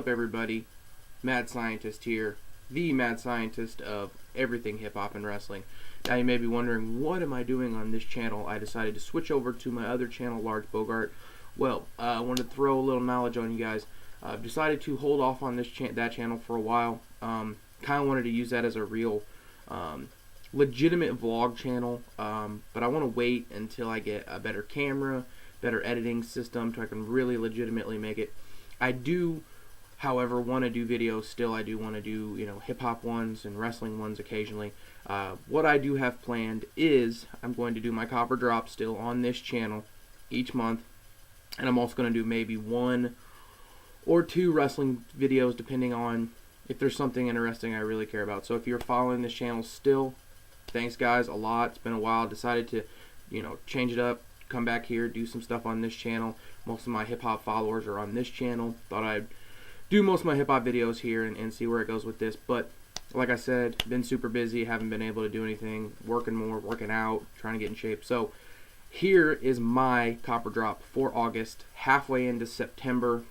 up, everybody? Mad Scientist here, the mad scientist of everything hip-hop and wrestling. Now you may be wondering, what am I doing on this channel? I decided to switch over to my other channel, Large Bogart. Well, I wanted to throw a little knowledge on you guys. I've decided to hold off on this that channel for a while. Kind of wanted to use that as a real legitimate vlog channel, but I want to wait until I get a better camera, better editing system, so I can really legitimately make it. I do, however, want to do videos still. I do want to do, hip-hop ones and wrestling ones occasionally. What I do have planned is I'm going to do my copper drop still on this channel each month, and I'm also going to do maybe 1 or 2 wrestling videos depending on if there's something interesting I really care about. So if you're following this channel still, thanks guys a lot. It's been a while. Decided to, change it up, come back here, do some stuff on this channel. Most of my hip-hop followers are on this channel. Thought I'd do most of my hip-hop videos here and see where it goes with this. But like I said, been super busy, haven't been able to do anything, working more, working out, trying to get in shape. So here is my copper drop for August, halfway into September.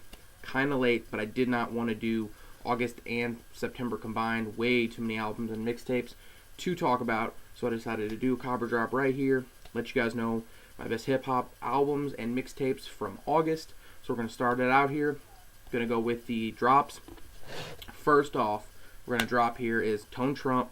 Kind of late, but I did not want to do August and September combined. Way too many albums and mixtapes to talk about, so I decided to do a copper drop right here, let you guys know my best hip-hop albums and mixtapes from August. So we're going to start it out here. Going to go with the drops. First off, we're going to drop here is Tone Trump,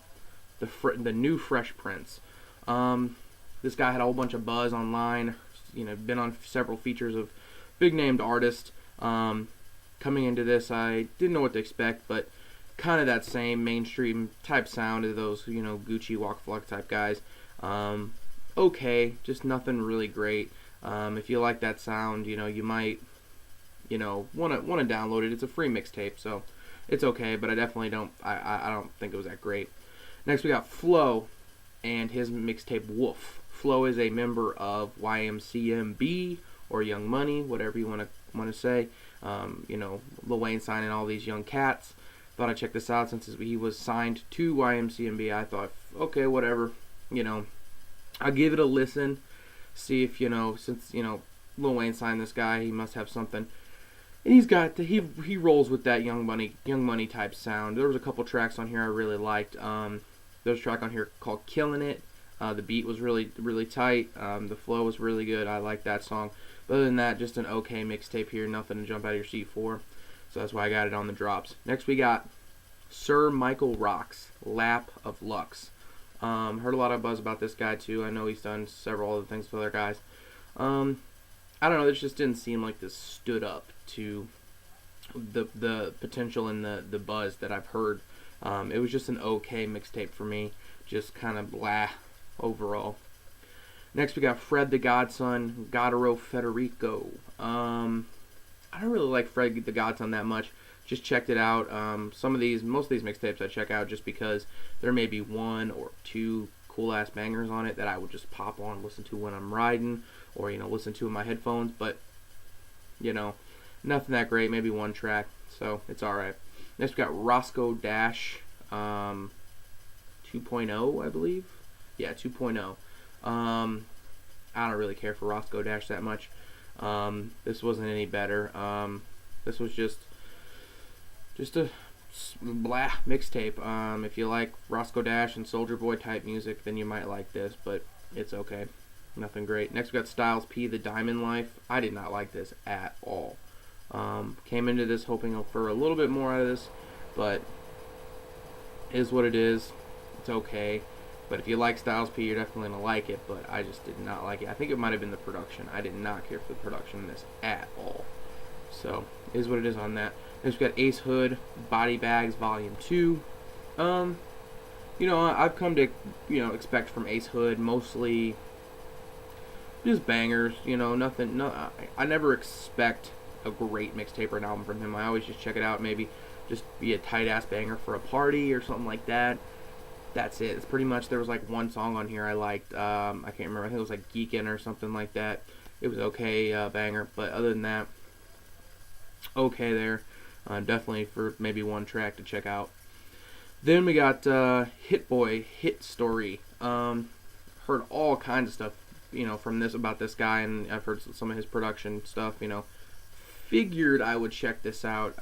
the new Fresh Prince. This guy had a whole bunch of buzz online, been on several features of big-named artists. Coming into this, I didn't know what to expect, but kind of that same mainstream type sound of those, Gucci Walk Vlog type guys. Okay, just nothing really great. If you like that sound, you might, want to download it. It's a free mixtape, so it's okay, but I definitely don't, I don't think it was that great. Next we got Flo and his mixtape Wolf. Flo is a member of YMCMB or Young Money, whatever you want to say. Lil Wayne signing all these young cats. Thought I'd check this out since he was signed to YMCMB. I thought, okay, whatever, I'll give it a listen, see if, since, Lil Wayne signed this guy, he must have something. And he's got, he rolls with that Young Money type sound. There was a couple tracks on here I really liked. There's a track on here called Killing It. The beat was really, really tight. The flow was really good. I like that song. But other than that, just an okay mixtape here. Nothing to jump out of your seat for. So that's why I got it on the drops. Next we got Sir Micheal Rocks, Lap of Lux. Heard a lot of buzz about this guy too. I know he's done several other things with other guys. I don't know, this just didn't seem like this stood up to the potential and the buzz that I've heard. It was just an okay mixtape for me. Just kind of blah overall. Next we got Fred the Godson, Godro Federico. I don't really like Fred the Godson that much. Just checked it out. Most of these mixtapes I check out just because there may be 1 or 2 cool ass bangers on it that I would just pop on, listen to when I'm riding, or listen to in my headphones. But nothing that great. Maybe 1 track, so it's all right. Next we got Roscoe Dash, 2.0, I believe. Yeah, 2.0. I don't really care for Roscoe Dash that much. This wasn't any better. This was just a blah mixtape. If you like Roscoe Dash and Soulja Boy type music, then you might like this, but it's okay. Nothing great. Next we got Styles P, The Diamond Life. I did not like this at all. Came into this hoping for a little bit more out of this, but it is what it is. It's okay. But if you like Styles P, you're definitely going to like it, but I just did not like it. I think it might have been the production. I did not care for the production in this at all. So, it is what it is on that. Next we got Ace Hood, Body Bags Volume 2. I've come to, expect from Ace Hood mostly just bangers, nothing, I never expect a great mixtape or an album from him. I always just check it out, maybe just be a tight-ass banger for a party or something like that. That's it. It's pretty much, there was like 1 song on here I liked. I can't remember. I think it was like Geekin' or something like that. It was okay, banger. But other than that, okay there. Definitely for maybe 1 track to check out. Then we got Hitboy, HITstory. Heard all kinds of stuff, from this about this guy, and I've heard some of his production stuff. Figured I would check this out.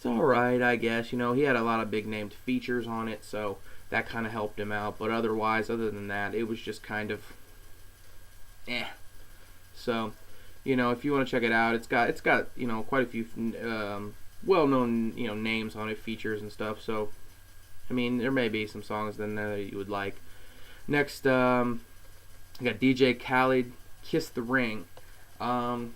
alright, I guess. You know, he had a lot of big named features on it, so that kind of helped him out. But otherwise, other than that, it was just kind of So, you know, if you want to check it out, it's got you know, quite a few well-known, you know, names on it, features and stuff. So, I mean, there may be some songs in there that you would like. Next, I got DJ Khaled, Kiss the Ring. I'm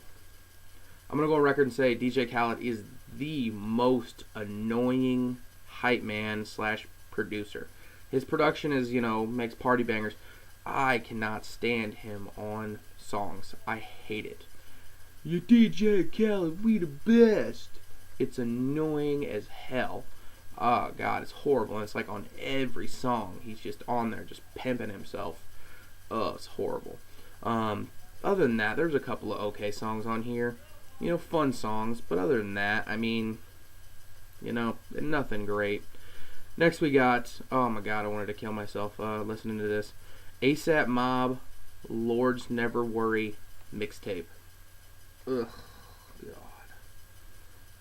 gonna go on record and say DJ Khaled is the most annoying hype man / producer. His production is, you know, makes party bangers. I cannot stand him on songs. I hate it. You DJ Khaled, we the best. It's annoying as hell. Oh god, it's horrible. And it's like on every song, he's just on there, just pimping himself. Oh, it's horrible. Other than that, there's a couple of okay songs on here. You know, fun songs. But other than that, I mean, you know, nothing great. Next we got, oh my god, I wanted to kill myself listening to this. ASAP Mob, Lords Never Worry Mixtape. Ugh, god.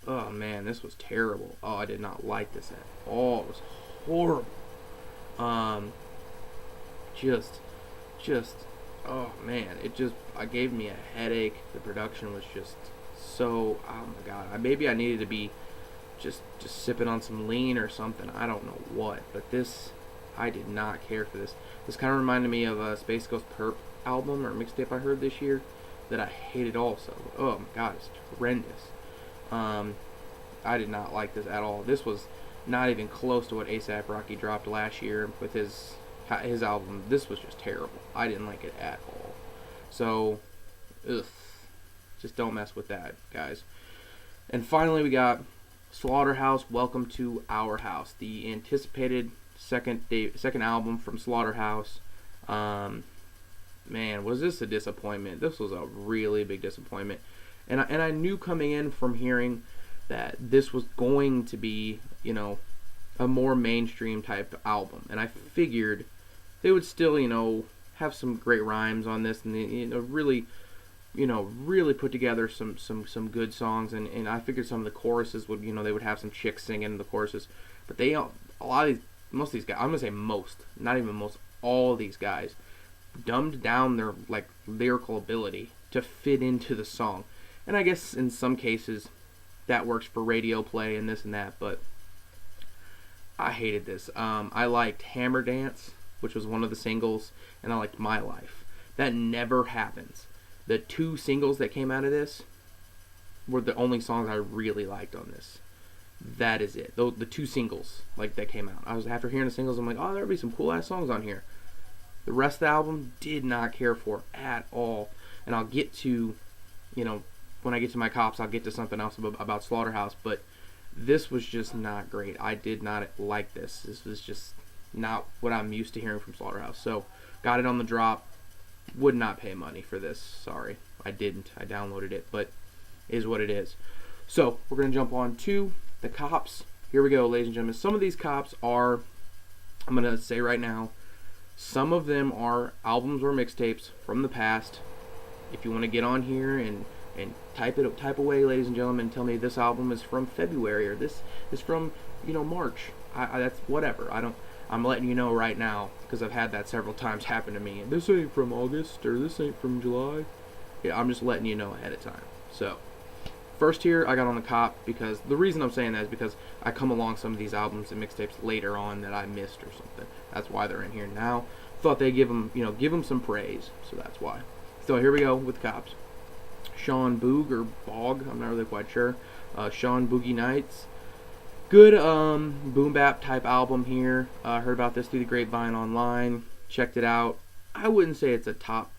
Oh man, this was terrible. Oh, I did not like this at all. It was horrible. Just, oh man, it gave me a headache. The production was just so, oh my god. Maybe I needed to be just sipping on some lean or something. I don't know what, but this, I did not care for this. This kind of reminded me of a Space Ghost Perp album or mixtape I heard this year that I hated also. Oh my god, it's horrendous. I did not like this at all. This was not even close to what A$AP Rocky dropped last year with his album. This was just terrible. I didn't like it at all. So, ugh. Just don't mess with that, guys. And finally, we got Slaughterhouse, Welcome to Our House, the anticipated second album from Slaughterhouse. Man, was this a disappointment? This was a really big disappointment. And I knew coming in from hearing that this was going to be, you know, a more mainstream type album. And I figured they would still, you know, have some great rhymes on this and, you know, really put together some good songs. And I figured some of the choruses would, you know, they would have some chicks singing the choruses. But most of these guys, I'm going to say most, not even most, all of these guys dumbed down their, like, lyrical ability to fit into the song. And I guess in some cases that works for radio play and this and that, but I hated this. I liked Hammer Dance, which was one of the singles, and I liked My Life. That never happens. The two singles that came out of this were the only songs I really liked on this. That is it. The two singles like that came out. After hearing the singles, I'm like, oh, there'll be some cool ass songs on here. The rest of the album, did not care for at all. And I'll get to, you know, when I get to my cops, I'll get to something else about Slaughterhouse. But this was just not great. I did not like this. This was just not what I'm used to hearing from Slaughterhouse. So, got it on the drop. Would not pay money for this. Sorry. I didn't. I downloaded it. But it is what it is. So, we're going to jump on to the cops. Here we go, ladies and gentlemen. Some of these cops are, I'm going to say right now, some of them are albums or mixtapes from the past. If you want to get on here and type away, ladies and gentlemen, and tell me this album is from February or this is from, you know, March. That's whatever. I'm letting you know right now because I've had that several times happen to me. This ain't from August or this ain't from July. Yeah, I'm just letting you know ahead of time. So, first here, I got on the cop because the reason I'm saying that is because I come along some of these albums and mixtapes later on that I missed or something. That's why they're in here now. Thought they'd give them some praise, so that's why. So here we go with cops. Sean Boog or Bog, I'm not really quite sure. Sean Boogie Nights. Good boom bap type album here. Heard about this through the grapevine online. Checked it out. I wouldn't say it's a top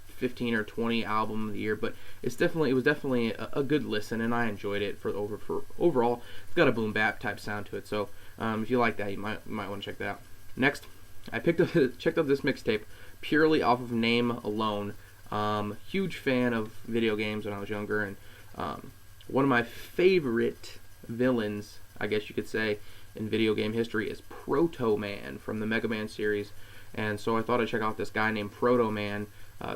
15 or 20 album of the year, but it was definitely a good listen, and I enjoyed it for overall. It's got a boom bap type sound to it, so if you like that, you might want to check that out. Next, I checked out this mixtape purely off of name alone. Huge fan of video games when I was younger, and one of my favorite villains, I guess you could say, in video game history is Protoman from the Mega Man series. And so I thought I'd check out this guy named Protoman.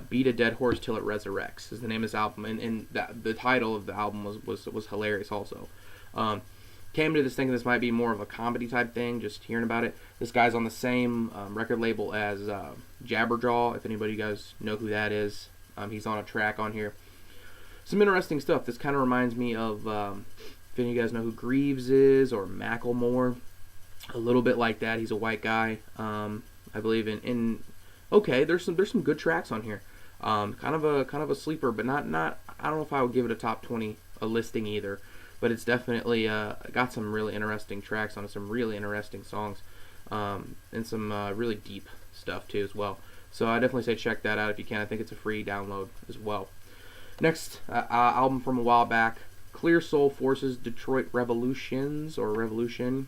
Beat a Dead Horse Till It Resurrects is the name of his album, and the title of the album was hilarious also. Came to this thinking this might be more of a comedy type thing, just hearing about it. This guy's on the same record label as Jabberjaw, if anybody you guys know who that is. He's on a track on here. Some interesting stuff. This kind of reminds me of, if any of you guys know who Greaves is, or Macklemore. A little bit like that. He's a white guy. I believe in okay, there's some good tracks on here. Kind of a sleeper, but not I don't know if I would give it a top 20 a listing either. But it's definitely got some really interesting tracks on it, some really interesting songs, and some really deep stuff too as well. So I definitely say check that out if you can. I think it's a free download as well. Next album from a while back, Clear Soul Force's Detroit Revolutions or Revolution.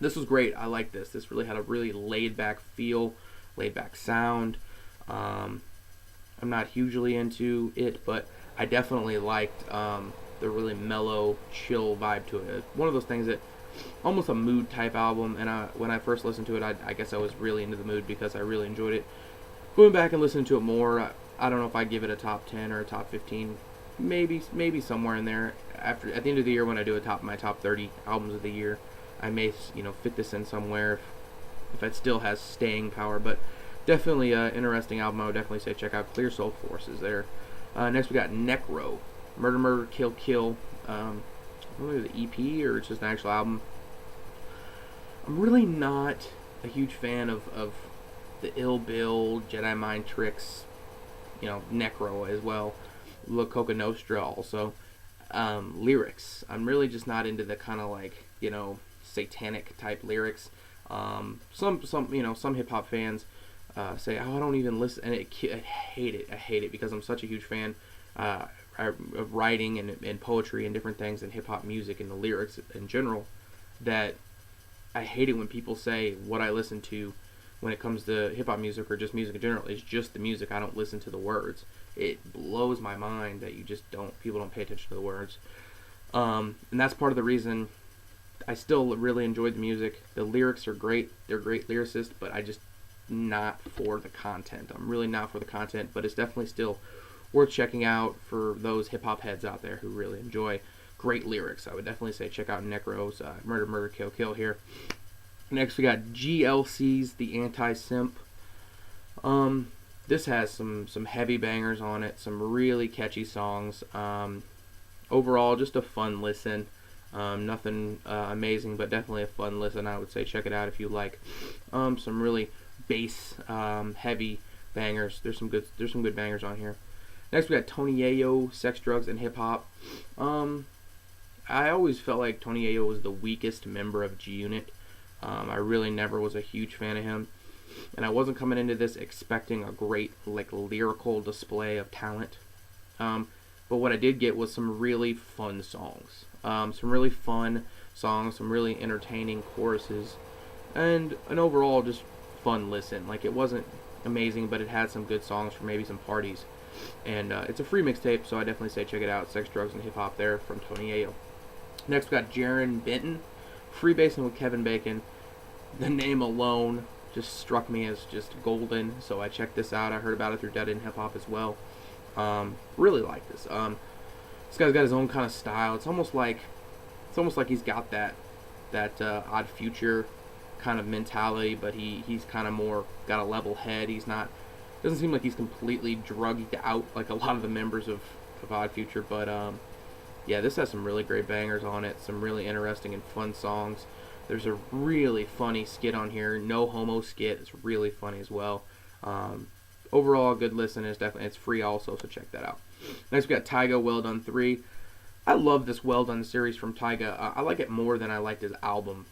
This was great. I like this. This really had a really laid back feel, laid back sound. I'm not hugely into it, but I definitely liked the really mellow, chill vibe to it. One of those things that almost a mood type album, and when I first listened to it, I guess I was really into the mood because I really enjoyed it. Going back and listening to it more, I don't know if I'd give it a top 10 or a top 15, maybe somewhere in there. At the end of the year when I do my top 30 albums of the year, I may fit this in somewhere if it still has staying power, but definitely an interesting album. I would definitely say check out Clear Soul Forces there. Next we got Necro, Murder Murder Kill Kill. I don't know if it's the EP or it's just an actual album. I'm really not a huge fan of the Ill Bill, Jedi Mind Tricks, Necro as well, La Coca Nostra also. Lyrics, I'm really just not into the kind of like satanic type lyrics. Some hip hop fans say, "Oh, I don't even listen," and I hate it. I hate it because I'm such a huge fan of writing and poetry and different things and hip hop music and the lyrics in general, that I hate it when people say what I listen to when it comes to hip hop music or just music in general is just the music. I don't listen to the words. It blows my mind that people don't pay attention to the words. And that's part of the reason I still really enjoyed the music. The lyrics are great. They're great lyricists, but I just not for the content. I'm really not for the content, but it's definitely still worth checking out for those hip-hop heads out there who really enjoy great lyrics. I would definitely say check out Necro's Murder Murder Kill Kill here. Next we got GLC's The Anti Simp. This has some heavy bangers on it, some really catchy songs. Overall, just a fun listen. Nothing amazing, but definitely a fun listen. I would say check it out if you like some really bass heavy bangers. There's some good bangers on here. Next we got Tony Yayo, Sex, Drugs, and Hip Hop. I always felt like Tony Yayo was the weakest member of G Unit. I really never was a huge fan of him, and I wasn't coming into this expecting a great lyrical display of talent. But what I did get was some really fun songs. Some really entertaining choruses, and an overall just fun listen. It wasn't amazing, but it had some good songs for maybe some parties. And it's a free mixtape, so I definitely say check it out. Sex, Drugs, and Hip Hop there from Tony Yayo. Next we got Jarren, Benton, Freebasing with Kevin Bacon. The name alone just struck me as just golden, so I checked this out. I heard about it through Dead End Hip Hop as well. Really like this. This guy's got his own kind of style. It's almost like he's got that Odd Future kind of mentality, but he's kind of more got a level head. Doesn't seem like he's completely drugged out like a lot of the members of Odd Future, but yeah, this has some really great bangers on it, some really interesting and fun songs. There's a really funny skit on here, No Homo skit. It's really funny as well. Overall, a good listen. It's free also, so check that out. Next, we got Tyga, Well Done 3. I love this Well Done series from Tyga. I like it more than I liked his album.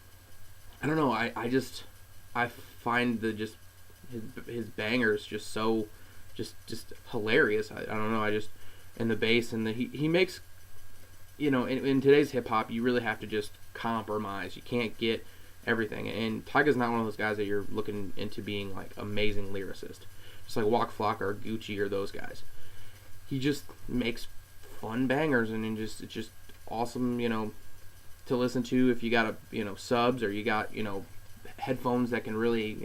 I don't know. I find his bangers just so just hilarious. I don't know. And the bass and he makes, in today's hip hop, you really have to just compromise. You can't get everything. And Tyga's not one of those guys that you're looking into being like amazing lyricist. Just like Walk Flock or Gucci or those guys. He just makes fun bangers, and it's just awesome, to listen to if you got subs or you got headphones that can really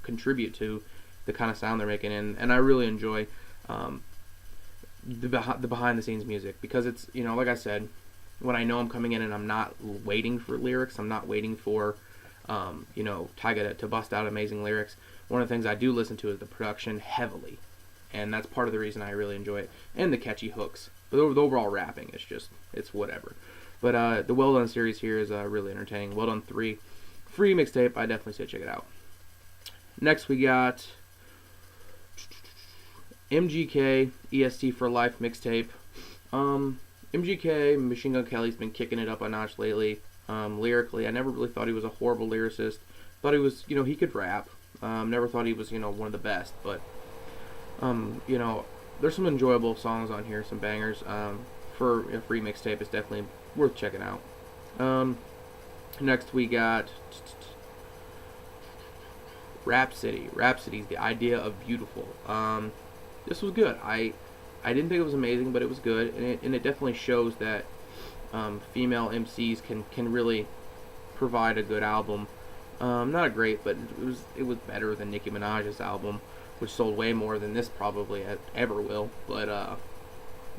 contribute to the kind of sound they're making. And I really enjoy the behind the scenes music because it's like I said, when I know I'm coming in and I'm not waiting for lyrics, I'm not waiting for, Tyga to bust out amazing lyrics. One of the things I do listen to is the production heavily, and that's part of the reason I really enjoy it, and the catchy hooks. But the overall rapping, it's whatever. But the Well Done series here is really entertaining. Well Done 3, free mixtape. I definitely say check it out. Next we got MGK EST for Life mixtape. MGK, Machine Gun Kelly's been kicking it up a notch lately. Lyrically, I never really thought he was a horrible lyricist. Thought he was, he could rap. Never thought he was, one of the best. But, there's some enjoyable songs on here, some bangers. For a free mixtape, it's definitely worth checking out. Next we got Rapsody. Rapsody's The Idea of Beautiful. This was good. I didn't think it was amazing, but it was good, and it definitely shows that female MCs can really provide a good album. Not a great, but it was better than Nicki Minaj's album, which sold way more than this probably ever will. But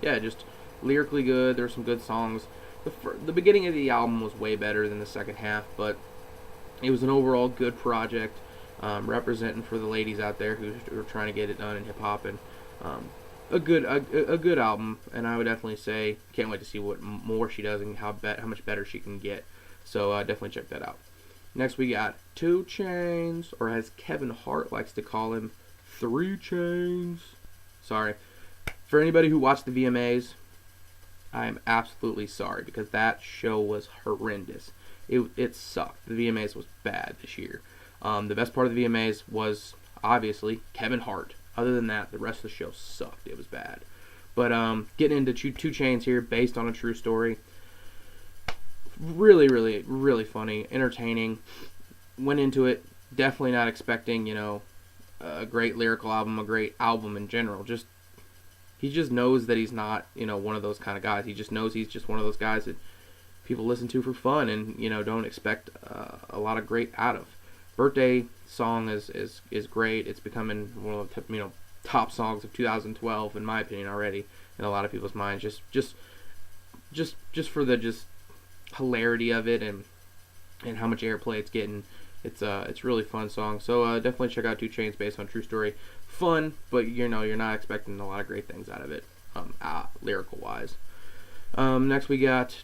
yeah, just lyrically good. There's some good songs. The beginning of the album was way better than the second half, but it was an overall good project, representing for the ladies out there who are trying to get it done in hip hop, and a good album. And I would definitely say can't wait to see what more she does and how much better she can get. So definitely check that out. Next we got 2 Chainz, or as Kevin Hart likes to call him, 3 Chainz. Sorry. For anybody who watched the VMAs, I am absolutely sorry, because that show was horrendous. It sucked. The VMAs was bad this year. The best part of the VMAs was obviously Kevin Hart. Other than that, the rest of the show sucked. It was bad. But getting into 2 Chainz here, based on a true story. Really, really, really funny, entertaining. Went into it definitely not expecting, a great lyrical album, a great album in general. He just knows that he's not, one of those kind of guys. He just knows he's just one of those guys that people listen to for fun and, don't expect a lot of great out of. Birthday song is great. It's becoming one of the top songs of 2012 in my opinion already, in a lot of people's minds. Just for the hilarity of it and how much airplay it's getting. It's a really fun song. So definitely check out 2 Chainz, based on true story. Fun, but you're not expecting a lot of great things out of it, lyrical wise. Next we got,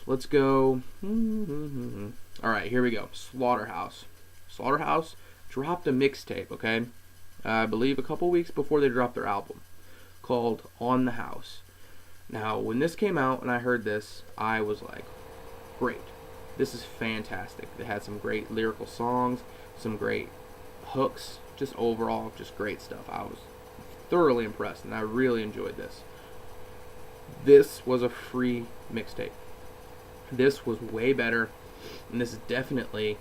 let's go. All right, here we go. Slaughterhouse. Slaughterhouse dropped a mixtape, okay? I believe a couple weeks before they dropped their album, called On the House. Now, when this came out and I heard this, I was like, great. This is fantastic. It had some great lyrical songs, some great hooks, just overall, just great stuff. I was thoroughly impressed, and I really enjoyed this. This was a free mixtape. This was way better, and this is definitely,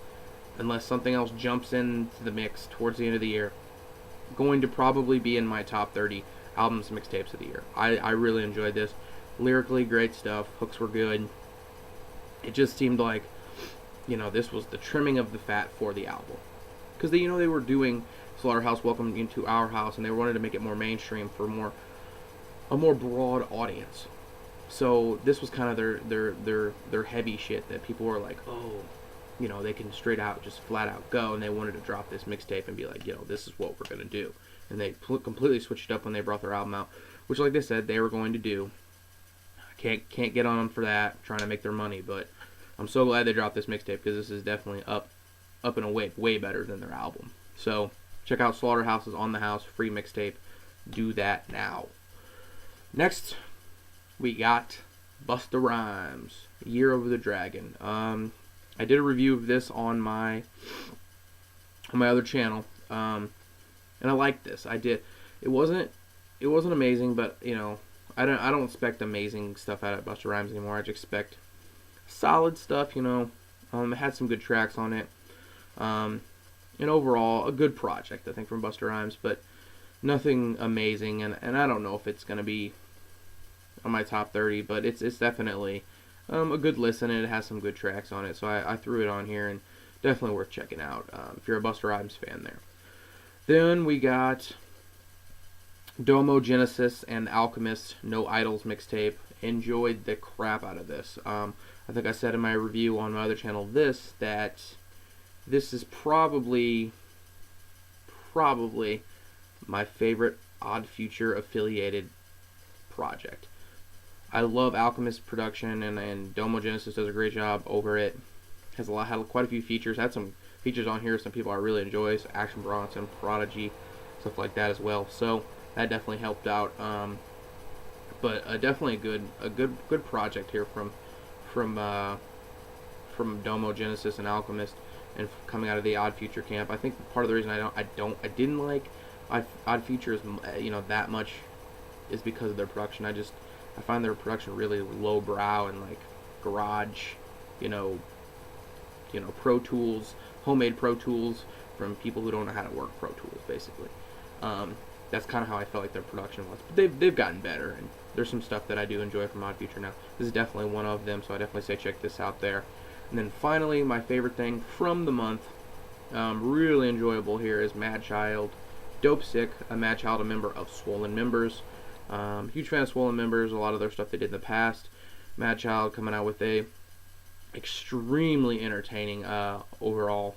unless something else jumps into the mix towards the end of the year, going to probably be in my top 30 albums and mixtapes of the year. I really enjoyed this. Lyrically, great stuff. Hooks were good. It just seemed like, this was the trimming of the fat for the album. Because they were doing Slaughterhouse, Welcome Into Our House, and they wanted to make it more mainstream for a more broad audience. So this was kind of their heavy shit that people were like, oh, they can straight out, just flat out go, and they wanted to drop this mixtape and be like, this is what we're going to do. And they completely switched it up when they brought their album out, which, like they said, they were going to do. Can't get on them for that, trying to make their money, but I'm so glad they dropped this mixtape, because this is definitely up and away, way better than their album. So check out Slaughterhouse's On the House, free mixtape. Do that now. Next, we got Busta Rhymes, Year Over the Dragon. I did a review of this on my other channel, and I liked this. I did. It wasn't amazing, but I don't expect amazing stuff out of Busta Rhymes anymore. I just expect solid stuff. It had some good tracks on it, and overall a good project, I think, from Busta Rhymes, but nothing amazing. And I don't know if it's gonna be on my top 30, but it's definitely a good listen, and it has some good tracks on it. So I threw it on here, and definitely worth checking out if you're a Busta Rhymes fan there. Then we got Domo, Genesis, and Alchemist, No Idols mixtape. enjoyed the crap out of this. I think I said in my review on my other channel that this is probably my favorite Odd Future affiliated project. I love Alchemist production, and Domo Genesis does a great job over it. Had quite a few features. Had some features on here, some people I really enjoy, so Action Bronson, Prodigy, stuff like that as well. So that definitely helped out. But definitely a good project here from Domo Genesis and Alchemist, and coming out of the Odd Future camp. I think part of the reason I didn't like Odd Future that much is because of their production. I find their production really lowbrow and like garage, Pro Tools, homemade Pro Tools from people who don't know how to work Pro Tools, basically. That's kind of how I felt like their production was. But they've gotten better, and there's some stuff that I do enjoy from Odd Future now. This is definitely one of them, so I definitely say check this out there. And then finally, my favorite thing from the month, really enjoyable here, is Madchild. Dope Sick, a Madchild, a member of Swollen Members. Huge fan of Swollen Members, a lot of their stuff they did in the past. Madchild coming out with a extremely entertaining overall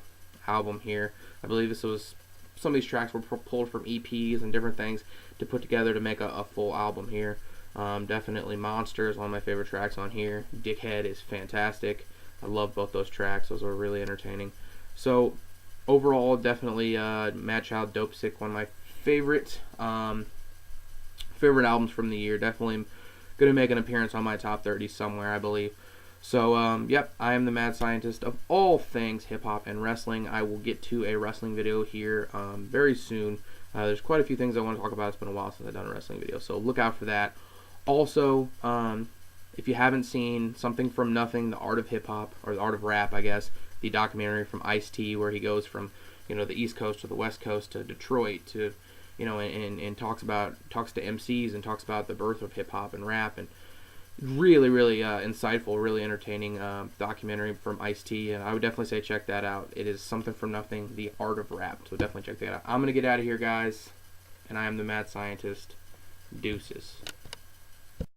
album here. I believe some of these tracks were pulled from EPs and different things to put together to make a full album here. Definitely Monster is one of my favorite tracks on here. Dickhead is fantastic. I love both those tracks. Those are really entertaining. So overall, definitely Madchild, Dope Sick, one of my favorite albums from the year. Definitely going to make an appearance on my top 30 somewhere, I believe. So, yep, I am the mad scientist of all things hip-hop and wrestling. I will get to a wrestling video here very soon. There's quite a few things I want to talk about. It's been a while since I've done a wrestling video, so look out for that. Also, if you haven't seen Something from Nothing, The Art of Hip-Hop, or The Art of Rap, I guess, the documentary from Ice-T, where he goes from, the East Coast to the West Coast to Detroit to, and talks to MCs and talks about the birth of hip-hop and rap, and really, really insightful, really entertaining documentary from Ice-T, and I would definitely say check that out. It is Something from Nothing, The Art of Rap, so definitely check that out. I'm going to get out of here, guys, and I am the Mad Scientist. Deuces.